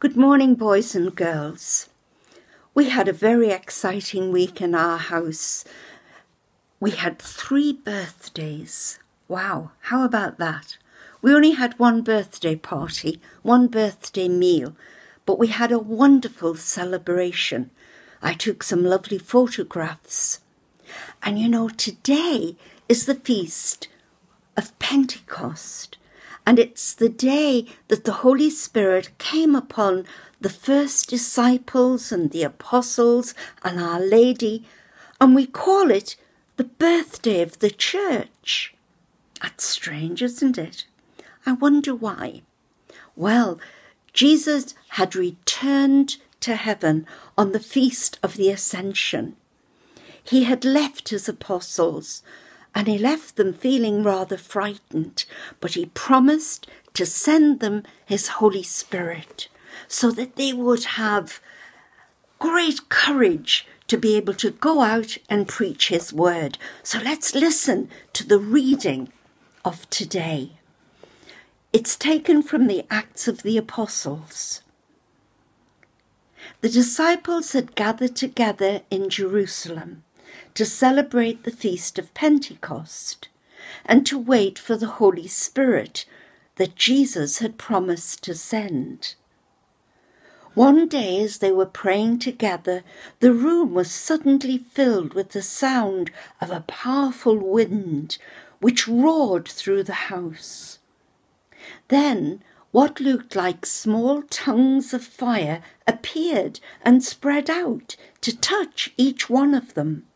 Good morning, boys and girls. We had a very exciting week in our house. We had 3 birthdays. Wow, how about that? We only had one birthday party, one birthday meal, but we had a wonderful celebration. I took some lovely photographs. And you know, today is the feast of Pentecost. And it's the day that the Holy Spirit came upon the first disciples and the apostles and Our Lady, and we call it the birthday of the church. That's strange, isn't it? I wonder why. Well, Jesus had returned to heaven on the feast of the Ascension. He had left his apostles, and he left them feeling rather frightened, but he promised to send them his Holy Spirit so that they would have great courage to be able to go out and preach his word. So let's listen to the reading of today. It's taken from the Acts of the Apostles. The disciples had gathered together in Jerusalem to celebrate the feast of Pentecost and to wait for the Holy Spirit that Jesus had promised to send. One day as they were praying together, the room was suddenly filled with the sound of a powerful wind which roared through the house. Then what looked like small tongues of fire appeared and spread out to touch each one of them,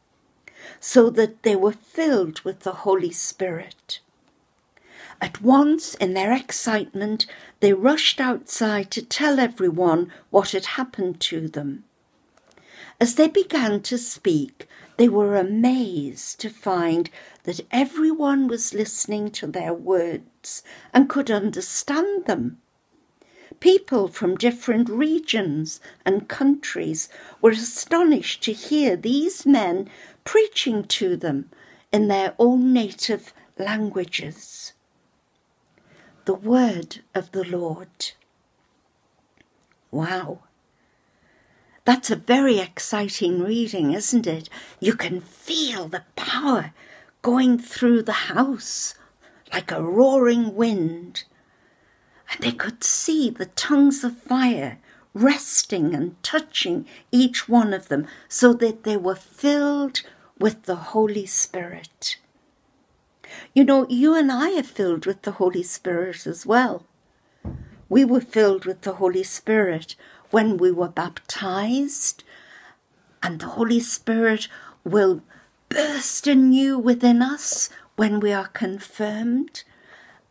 so that they were filled with the Holy Spirit. At once, in their excitement, they rushed outside to tell everyone what had happened to them. As they began to speak, they were amazed to find that everyone was listening to their words and could understand them. People from different regions and countries were astonished to hear these men preaching to them in their own native languages. The word of the Lord. Wow. That's a very exciting reading, isn't it? You can feel the power going through the house like a roaring wind. And they could see the tongues of fire resting and touching each one of them so that they were filled with the Holy Spirit. You know, you and I are filled with the Holy Spirit as well. We were filled with the Holy Spirit when we were baptized, and the Holy Spirit will burst anew within us when we are confirmed.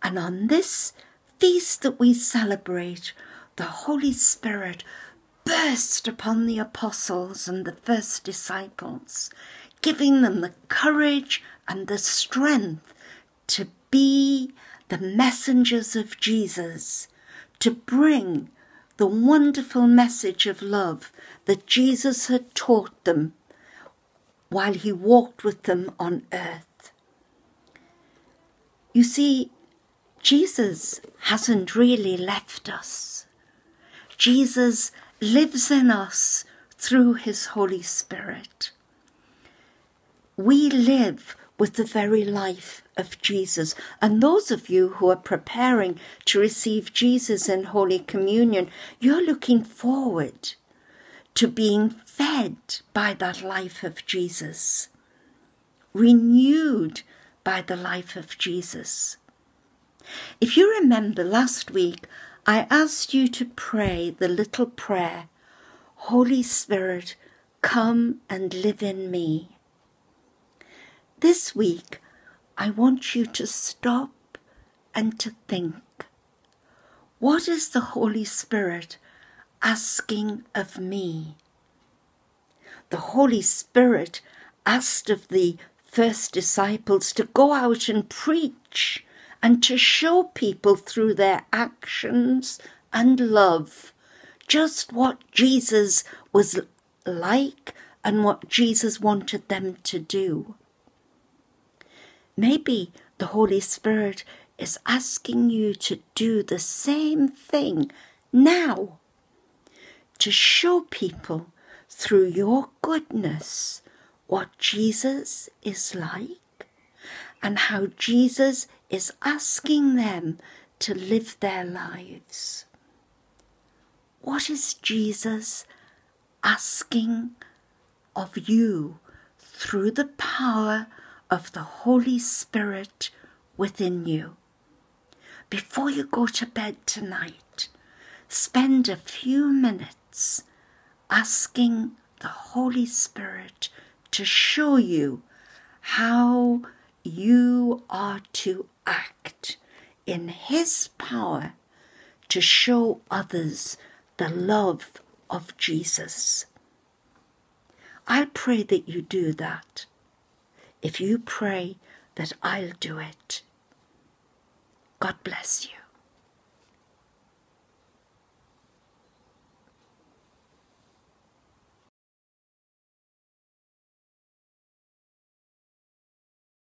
And on this feast that we celebrate, the Holy Spirit burst upon the apostles and the first disciples, giving them the courage and the strength to be the messengers of Jesus, to bring the wonderful message of love that Jesus had taught them while he walked with them on earth. You see, Jesus hasn't really left us. Jesus lives in us through his Holy Spirit. We live with the very life of Jesus. And those of you who are preparing to receive Jesus in Holy Communion, you're looking forward to being fed by that life of Jesus, renewed by the life of Jesus. If you remember last week, I asked you to pray the little prayer, Holy Spirit, come and live in me. This week, I want you to stop and to think. What is the Holy Spirit asking of me? The Holy Spirit asked of the first disciples to go out and preach and to show people through their actions and love just what Jesus was like and what Jesus wanted them to do. Maybe the Holy Spirit is asking you to do the same thing now to show people through your goodness what Jesus is like and how Jesus is asking them to live their lives. What is Jesus asking of you through the power of the Holy Spirit within you? Before you go to bed tonight, spend a few minutes asking the Holy Spirit to show you how you are to act in His power to show others the love of Jesus. I'll pray that you do that. If you pray that I'll do it. God bless you.